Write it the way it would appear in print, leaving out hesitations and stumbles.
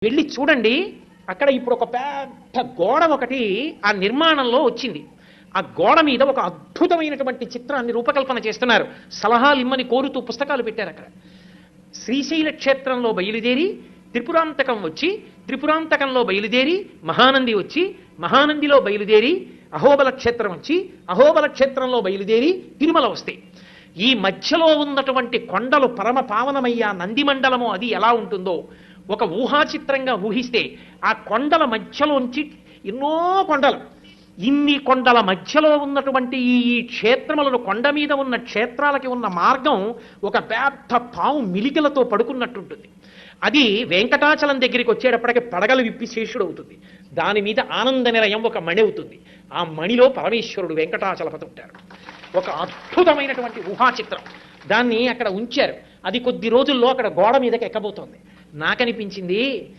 వెళ్ళి చూడండి. అక్కడ ఇప్పుడు ఒక పెద్ద గోడ ఒకటి ఆ నిర్మాణంలో వచ్చింది. ఆ గోడ మీద ఒక అద్భుతమైనటువంటి చిత్రాన్ని రూపకల్పన చేస్తున్నారు. సలహాలు ఇమ్మని కోరుతూ పుస్తకాలు పెట్టారు అక్కడ. శ్రీశైల క్షేత్రంలో బయలుదేరి త్రిపురాంతకం వచ్చి, త్రిపురాంతకంలో బయలుదేరి మహానంది వచ్చి, మహానందిలో బయలుదేరి అహోబల క్షేత్రం వచ్చి, అహోబల క్షేత్రంలో బయలుదేరి తిరుమల వస్తాయి. ఈ మధ్యలో ఉన్నటువంటి కొండలు పరమ పావనమయ్యా నంది మండలము అది ఎలా ఉంటుందో ఒక ఊహాచిత్రంగా ఊహిస్తే, ఆ కొండల మధ్యలోంచి ఎన్నో కొండలు, ఇన్ని కొండల మధ్యలో ఉన్నటువంటి ఈ క్షేత్రములను, కొండ మీద ఉన్న క్షేత్రాలకి ఉన్న మార్గం ఒక పెద్ద పాము మిలికలతో పడుకున్నట్టుంటుంది. అది వెంకటాచలం దగ్గరికి వచ్చేటప్పటికి పడగలు విప్పి శేషుడు అవుతుంది. దాని మీద ఆనంద నిలయం ఒక మణి అవుతుంది. ఆ మణిలో పరమేశ్వరుడు వెంకటాచలపతి ఉంటారు. ఒక అద్భుతమైనటువంటి ఊహాచిత్రం. దాన్ని అక్కడ ఉంచారు. అది కొద్ది రోజుల్లో అక్కడ గోడ మీదకి ఎక్కబోతోంది. నాకనిపించింది,